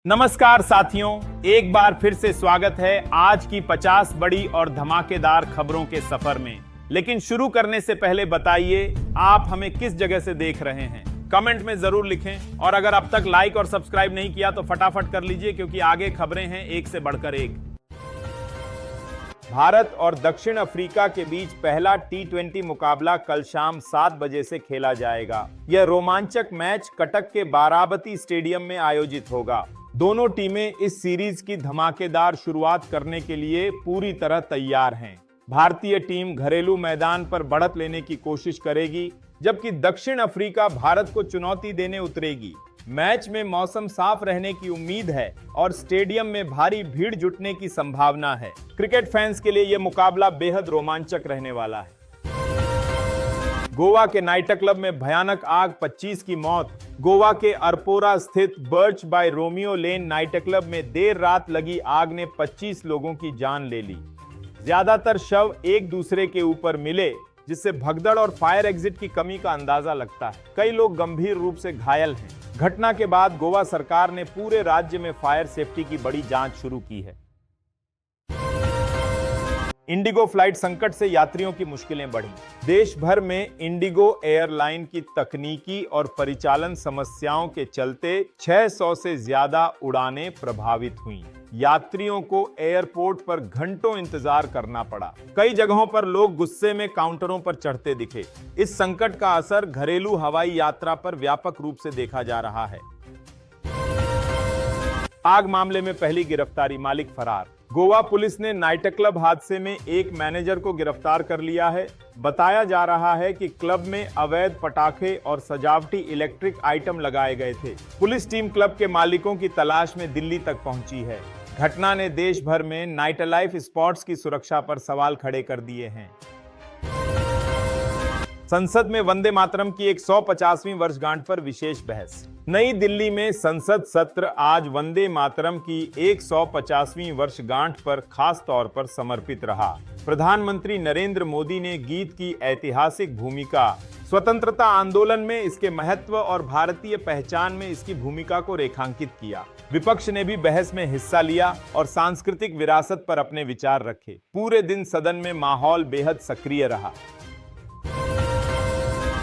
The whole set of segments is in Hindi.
नमस्कार साथियों, एक बार फिर से स्वागत है आज की 50 बड़ी और धमाकेदार खबरों के सफर में। लेकिन शुरू करने से पहले बताइए आप हमें किस जगह से देख रहे हैं, कमेंट में जरूर लिखें। और अगर अब तक लाइक और सब्सक्राइब नहीं किया तो फटाफट कर लीजिए, क्योंकि आगे खबरें हैं एक से बढ़कर एक। भारत और दक्षिण अफ्रीका के बीच पहला टी20 मुकाबला कल शाम 7 बजे से खेला जाएगा। यह रोमांचक मैच कटक के बाराबती स्टेडियम में आयोजित होगा। दोनों टीमें इस सीरीज की धमाकेदार शुरुआत करने के लिए पूरी तरह तैयार हैं। भारतीय टीम घरेलू मैदान पर बढ़त लेने की कोशिश करेगी, जबकि दक्षिण अफ्रीका भारत को चुनौती देने उतरेगी। मैच में मौसम साफ रहने की उम्मीद है और स्टेडियम में भारी भीड़ जुटने की संभावना है। क्रिकेट फैंस के लिए यह मुकाबला बेहद रोमांचक रहने वाला है। गोवा के नाइट क्लब में भयानक आग, 25 की मौत। गोवा के अरपोरा स्थित Birch by Romeo Lane night club में देर रात लगी आग ने 25 लोगों की जान ले ली। ज्यादातर शव एक दूसरे के ऊपर मिले, जिससे भगदड़ और फायर एग्जिट की कमी का अंदाजा लगता है। कई लोग गंभीर रूप से घायल हैं। घटना के बाद गोवा सरकार ने पूरे राज्य में फायर सेफ्टी की बड़ी जांच शुरू की है। इंडिगो फ्लाइट संकट से यात्रियों की मुश्किलें बढ़ी। देश भर में इंडिगो एयरलाइन की तकनीकी और परिचालन समस्याओं के चलते 600 से ज्यादा उड़ानें प्रभावित हुईं। यात्रियों को एयरपोर्ट पर घंटों इंतजार करना पड़ा। कई जगहों पर लोग गुस्से में काउंटरों पर चढ़ते दिखे। इस संकट का असर घरेलू हवाई यात्रा पर व्यापक रूप से देखा जा रहा है। आग मामले में पहली गिरफ्तारी, मालिक फरार। गोवा पुलिस ने नाइट क्लब हादसे में एक मैनेजर को गिरफ्तार कर लिया है। बताया जा रहा है कि क्लब में अवैध पटाखे और सजावटी इलेक्ट्रिक आइटम लगाए गए थे। पुलिस टीम क्लब के मालिकों की तलाश में दिल्ली तक पहुंची है। घटना ने देश भर में नाइट लाइफ स्पॉट्स की सुरक्षा पर सवाल खड़े कर दिए हैं। संसद में वंदे मातरम की 150वीं वर्षगांठ पर विशेष बहस। नई दिल्ली में संसद सत्र आज वंदे मातरम की 150वीं वर्षगांठ पर खास तौर पर समर्पित रहा। प्रधानमंत्री नरेंद्र मोदी ने गीत की ऐतिहासिक भूमिका, स्वतंत्रता आंदोलन में इसके महत्व और भारतीय पहचान में इसकी भूमिका को रेखांकित किया। विपक्ष ने भी बहस में हिस्सा लिया और सांस्कृतिक विरासत पर अपने विचार रखे। पूरे दिन सदन में माहौल बेहद सक्रिय रहा।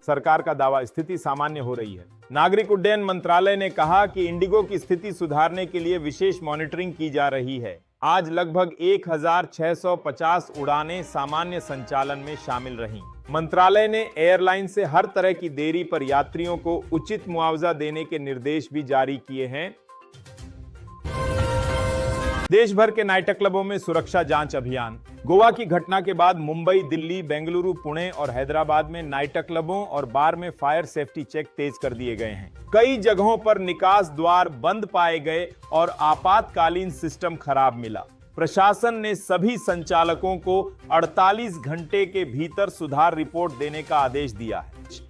सरकार का दावा, स्थिति सामान्य हो रही है। नागरिक उड्डयन मंत्रालय ने कहा कि इंडिगो की स्थिति सुधारने के लिए विशेष मॉनिटरिंग की जा रही है। आज लगभग 1650 उड़ानें सामान्य संचालन में शामिल रहीं। मंत्रालय ने एयरलाइन से हर तरह की देरी पर यात्रियों को उचित मुआवजा देने के निर्देश भी जारी किए हैं। देश भर के नाइट क्लबों में सुरक्षा जांच अभियान। गोवा की घटना के बाद मुंबई, दिल्ली, बेंगलुरु, पुणे और हैदराबाद में नाइट क्लबों और बार में फायर सेफ्टी चेक तेज कर दिए गए हैं। कई जगहों पर निकास द्वार बंद पाए गए और आपातकालीन सिस्टम खराब मिला। प्रशासन ने सभी संचालकों को 48 घंटे के भीतर सुधार रिपोर्ट देने का आदेश दिया है।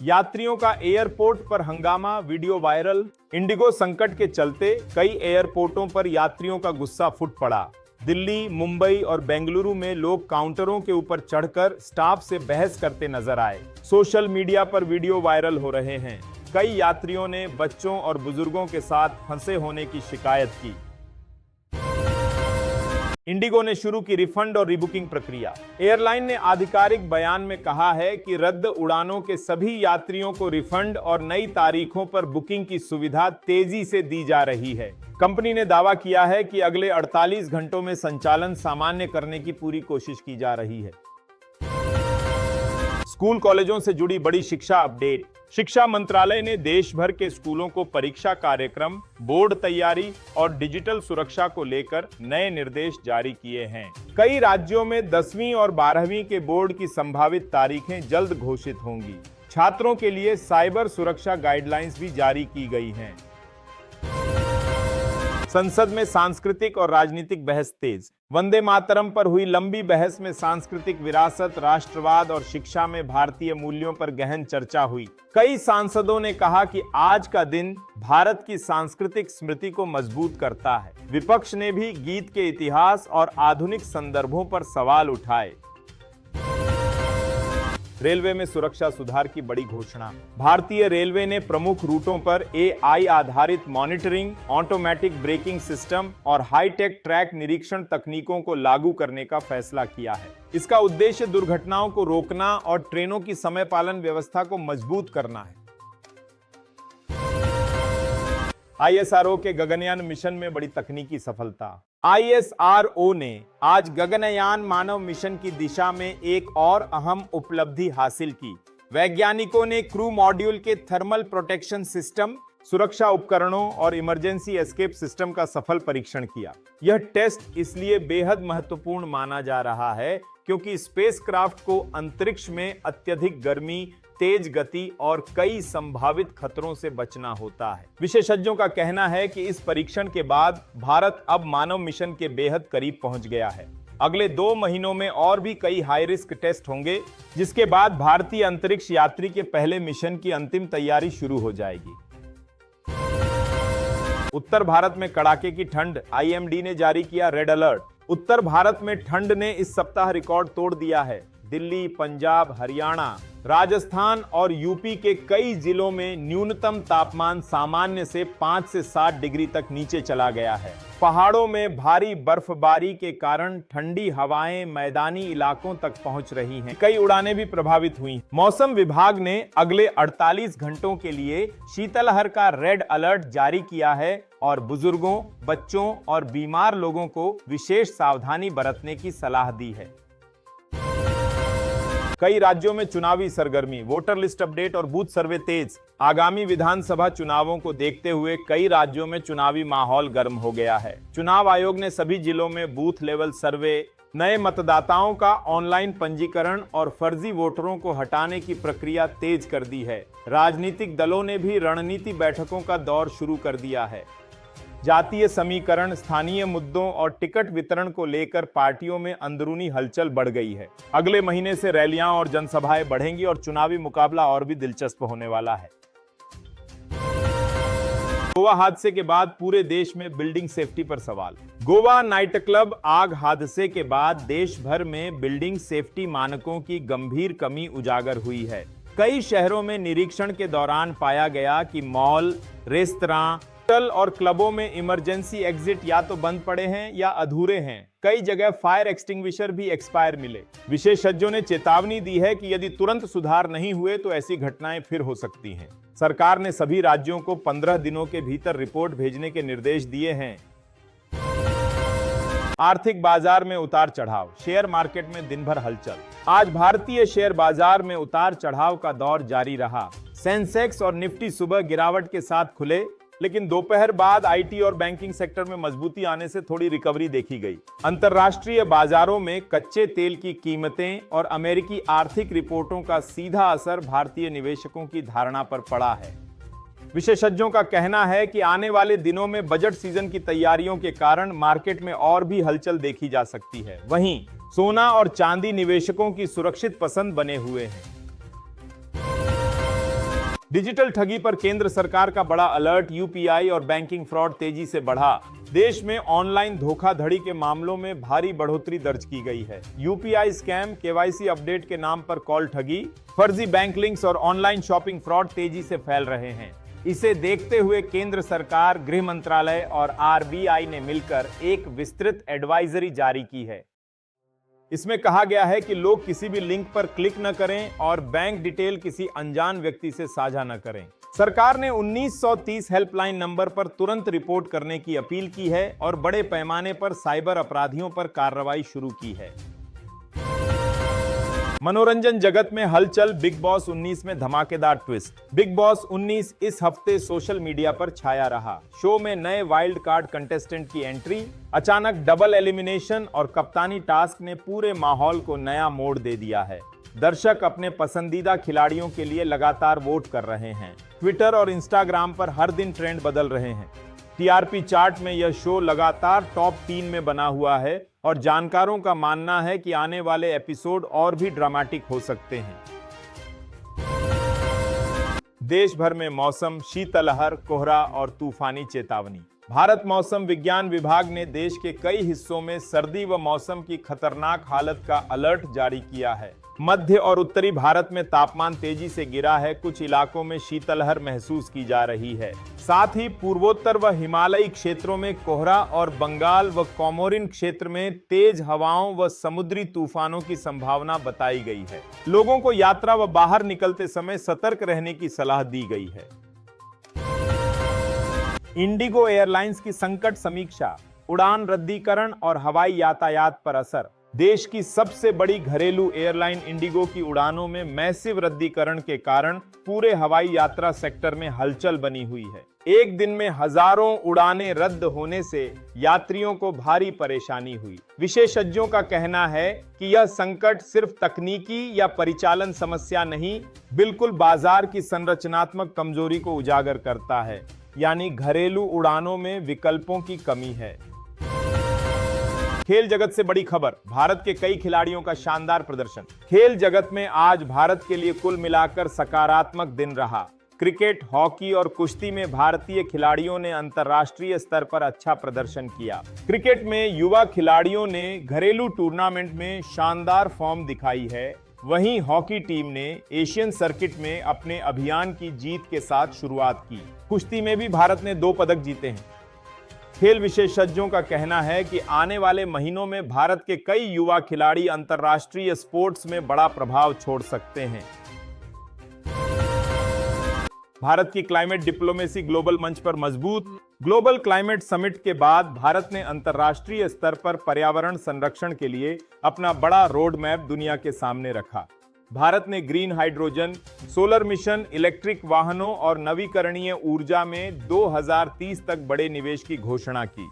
यात्रियों का एयरपोर्ट पर हंगामा, वीडियो वायरल। इंडिगो संकट के चलते कई एयरपोर्टों पर यात्रियों का गुस्सा फूट पड़ा। दिल्ली, मुंबई और बेंगलुरु में लोग काउंटरों के ऊपर चढ़कर स्टाफ से बहस करते नजर आए। सोशल मीडिया पर वीडियो वायरल हो रहे हैं। कई यात्रियों ने बच्चों और बुजुर्गों के साथ फंसे होने की शिकायत की। इंडिगो ने शुरू की रिफंड और रिबुकिंग प्रक्रिया। एयरलाइन ने आधिकारिक बयान में कहा है कि रद्द उड़ानों के सभी यात्रियों को रिफंड और नई तारीखों पर बुकिंग की सुविधा तेजी से दी जा रही है। कंपनी ने दावा किया है कि अगले 48 घंटों में संचालन सामान्य करने की पूरी कोशिश की जा रही है। स्कूल कॉलेजों से जुड़ी बड़ी शिक्षा अपडेट। शिक्षा मंत्रालय ने देश भर के स्कूलों को परीक्षा कार्यक्रम, बोर्ड तैयारी और डिजिटल सुरक्षा को लेकर नए निर्देश जारी किए हैं। कई राज्यों में 10वीं और 12वीं के बोर्ड की संभावित तारीखें जल्द घोषित होंगी। छात्रों के लिए साइबर सुरक्षा गाइडलाइंस भी जारी की गई हैं। संसद में सांस्कृतिक और राजनीतिक बहस तेज। वंदे मातरम पर हुई लंबी बहस में सांस्कृतिक विरासत, राष्ट्रवाद और शिक्षा में भारतीय मूल्यों पर गहन चर्चा हुई। कई सांसदों ने कहा कि आज का दिन भारत की सांस्कृतिक स्मृति को मजबूत करता है। विपक्ष ने भी गीत के इतिहास और आधुनिक संदर्भों पर सवाल उठाए। रेलवे में सुरक्षा सुधार की बड़ी घोषणा। भारतीय रेलवे ने प्रमुख रूटों पर AI आधारित मॉनिटरिंग, ऑटोमेटिक ब्रेकिंग सिस्टम और हाईटेक ट्रैक निरीक्षण तकनीकों को लागू करने का फैसला किया है। इसका उद्देश्य दुर्घटनाओं को रोकना और ट्रेनों की समय पालन व्यवस्था को मजबूत करना है। ISRO के गगनयान मिशन में बड़ी तकनीकी सफलता। ISRO ने आज गगनयान मानव मिशन की दिशा में एक और अहम उपलब्धि हासिल की। वैज्ञानिकों ने क्रू मॉड्यूल के थर्मल प्रोटेक्शन सिस्टम, सुरक्षा उपकरणों और इमरजेंसी एस्केप सिस्टम का सफल परीक्षण किया। यह टेस्ट इसलिए बेहद महत्वपूर्ण माना जा रहा है क्योंकि स्पेसक्राफ्ट को अंतरिक्ष में अत्यधिक गर्मी, तेज गति और कई संभावित खतरों से बचना होता है। विशेषज्ञों का कहना है कि इस परीक्षण के बाद भारत अब मानव मिशन के बेहद करीब पहुंच गया है। अगले 2 महीनों में और भी कई हाई रिस्क टेस्ट होंगे, जिसके बाद भारतीय अंतरिक्ष यात्री के पहले मिशन की अंतिम तैयारी शुरू हो जाएगी। उत्तर भारत में कड़ाके की ठंड, IMD ने जारी किया रेड अलर्ट। उत्तर भारत में ठंड ने इस सप्ताह रिकॉर्ड तोड़ दिया है। दिल्ली, पंजाब, हरियाणा, राजस्थान और यूपी के कई जिलों में न्यूनतम तापमान सामान्य से 5 से 7 डिग्री तक नीचे चला गया है। पहाड़ों में भारी बर्फबारी के कारण ठंडी हवाएं मैदानी इलाकों तक पहुंच रही हैं। कई उड़ानें भी प्रभावित हुई। मौसम विभाग ने अगले 48 घंटों के लिए शीतलहर का रेड अलर्ट जारी किया है और बुजुर्गों, बच्चों और बीमार लोगों को विशेष सावधानी बरतने की सलाह दी है। कई राज्यों में चुनावी सरगर्मी, वोटर लिस्ट अपडेट और बूथ सर्वे तेज। आगामी विधानसभा चुनावों को देखते हुए कई राज्यों में चुनावी माहौल गर्म हो गया है। चुनाव आयोग ने सभी जिलों में बूथ लेवल सर्वे, नए मतदाताओं का ऑनलाइन पंजीकरण और फर्जी वोटरों को हटाने की प्रक्रिया तेज कर दी है। राजनीतिक दलों ने भी रणनीति बैठकों का दौर शुरू कर दिया है। जातीय समीकरण, स्थानीय मुद्दों और टिकट वितरण को लेकर पार्टियों में अंदरूनी हलचल बढ़ गई है। अगले महीने से रैलियां और जनसभाएं बढ़ेंगी और चुनावी मुकाबला और भी दिलचस्प होने वाला है। गोवा हादसे के बाद पूरे देश में बिल्डिंग सेफ्टी पर सवाल। गोवा नाइट क्लब आग हादसे के बाद देश भर में बिल्डिंग सेफ्टी मानकों की गंभीर कमी उजागर हुई है। कई शहरों में निरीक्षण के दौरान पाया गया कि मॉल, रेस्तरां, होटल और क्लबों में इमरजेंसी एग्जिट या तो बंद पड़े हैं या अधूरे हैं। कई जगह फायर एक्सटिंग्विशर भी एक्सपायर मिले। विशेषज्ञों ने चेतावनी दी है कि यदि तुरंत सुधार नहीं हुए तो ऐसी घटनाएं फिर हो सकती हैं। सरकार ने सभी राज्यों को 15 दिनों के भीतर रिपोर्ट भेजने के निर्देश दिए हैं। आर्थिक बाजार में उतार चढ़ाव, शेयर मार्केट में दिन भर हलचल। आज भारतीय शेयर बाजार में उतार चढ़ाव का दौर जारी रहा। सेंसेक्स और निफ्टी सुबह गिरावट के साथ खुले, लेकिन दोपहर बाद IT और बैंकिंग सेक्टर में मजबूती आने से थोड़ी रिकवरी देखी गई। अंतर्राष्ट्रीय बाजारों में कच्चे तेल की कीमतें और अमेरिकी आर्थिक रिपोर्टों का सीधा असर भारतीय निवेशकों की धारणा पर पड़ा है। विशेषज्ञों का कहना है कि आने वाले दिनों में बजट सीजन की तैयारियों के कारण मार्केट में और भी हलचल देखी जा सकती है। वहीं सोना और चांदी निवेशकों की सुरक्षित पसंद बने हुए हैं। डिजिटल ठगी पर केंद्र सरकार का बड़ा अलर्ट, UPI और बैंकिंग फ्रॉड तेजी से बढ़ा। देश में ऑनलाइन धोखाधड़ी के मामलों में भारी बढ़ोतरी दर्ज की गई है। UPI स्कैम, KYC अपडेट के नाम पर कॉल ठगी, फर्जी बैंक लिंक्स और ऑनलाइन शॉपिंग फ्रॉड तेजी से फैल रहे हैं। इसे देखते हुए केंद्र सरकार, गृह मंत्रालय और RBI ने मिलकर एक विस्तृत एडवाइजरी जारी की है। इसमें कहा गया है कि लोग किसी भी लिंक पर क्लिक न करें और बैंक डिटेल किसी अनजान व्यक्ति से साझा न करें। सरकार ने 1930 हेल्पलाइन नंबर पर तुरंत रिपोर्ट करने की अपील की है और बड़े पैमाने पर साइबर अपराधियों पर कार्रवाई शुरू की है। मनोरंजन जगत में हलचल, बिग बॉस 19 में धमाकेदार ट्विस्ट। बिग बॉस 19 इस हफ्ते सोशल मीडिया पर छाया रहा। शो में नए वाइल्ड कार्ड कंटेस्टेंट की एंट्री, अचानक डबल एलिमिनेशन और कप्तानी टास्क ने पूरे माहौल को नया मोड़ दे दिया है। दर्शक अपने पसंदीदा खिलाड़ियों के लिए लगातार वोट कर रहे हैं। ट्विटर और इंस्टाग्राम पर हर दिन ट्रेंड बदल रहे हैं। TRP चार्ट में यह शो लगातार टॉप 3 में बना हुआ है और जानकारों का मानना है कि आने वाले एपिसोड और भी ड्रामेटिक हो सकते हैं। देश भर में मौसम, शीतलहर, कोहरा और तूफानी चेतावनी। भारत मौसम विज्ञान विभाग ने देश के कई हिस्सों में सर्दी व मौसम की खतरनाक हालत का अलर्ट जारी किया है। मध्य और उत्तरी भारत में तापमान तेजी से गिरा है, कुछ इलाकों में शीतलहर महसूस की जा रही है। साथ ही पूर्वोत्तर व हिमालयी क्षेत्रों में कोहरा और बंगाल व कोमोरिन क्षेत्र में तेज हवाओं व समुद्री तूफानों की संभावना बताई गई है। लोगों को यात्रा व बाहर निकलते समय सतर्क रहने की सलाह दी गई है। इंडिगो एयरलाइंस की संकट समीक्षा, उड़ान रद्दीकरण और हवाई यातायात पर असर। देश की सबसे बड़ी घरेलू एयरलाइन इंडिगो की उड़ानों में मैसिव रद्दीकरण के कारण पूरे हवाई यात्रा सेक्टर में हलचल बनी हुई है। एक दिन में हजारों उड़ानें रद्द होने से यात्रियों को भारी परेशानी हुई। विशेषज्ञों का कहना है कि यह संकट सिर्फ तकनीकी या परिचालन समस्या नहीं, बिल्कुल बाजार की संरचनात्मक कमजोरी को उजागर करता है, यानी घरेलू उड़ानों में विकल्पों की कमी है। खेल जगत से बड़ी खबर, भारत के कई खिलाड़ियों का शानदार प्रदर्शन। खेल जगत में आज भारत के लिए कुल मिलाकर सकारात्मक दिन रहा। क्रिकेट, हॉकी और कुश्ती में भारतीय खिलाड़ियों ने अंतर्राष्ट्रीय स्तर पर अच्छा प्रदर्शन किया। क्रिकेट में युवा खिलाड़ियों ने घरेलू टूर्नामेंट में शानदार फॉर्म दिखाई है। वहीं हॉकी टीम ने एशियन सर्किट में अपने अभियान की जीत के साथ शुरुआत की। कुश्ती में भी भारत ने 2 पदक जीते हैं। खेल विशेषज्ञों का कहना है कि आने वाले महीनों में भारत के कई युवा खिलाड़ी अंतर्राष्ट्रीय स्पोर्ट्स में बड़ा प्रभाव छोड़ सकते हैं। भारत की क्लाइमेट डिप्लोमेसी ग्लोबल मंच पर मजबूत। ग्लोबल क्लाइमेट समिट के बाद भारत ने अंतर्राष्ट्रीय स्तर पर पर्यावरण संरक्षण के लिए अपना बड़ा रोड मैप दुनिया के सामने रखा। भारत ने green hydrogen, solar mission, electric वाहनों और नवीकरणीय ऊर्जा में 2030 तक बड़े निवेश की घोषणा की।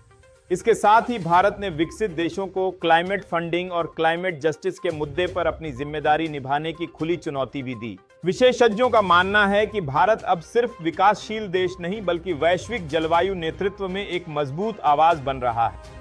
इसके साथ ही भारत ने विकसित देशों को क्लाइमेट फंडिंग और क्लाइमेट जस्टिस के मुद्दे पर अपनी जिम्मेदारी निभाने की खुली चुनौती भी दी। विशेषज्ञों का मानना है कि भारत अब सिर्फ विकासशील देश नहीं, बल्कि वैश्विक जलवायु नेतृत्व में एक मजबूत आवाज बन रहा है।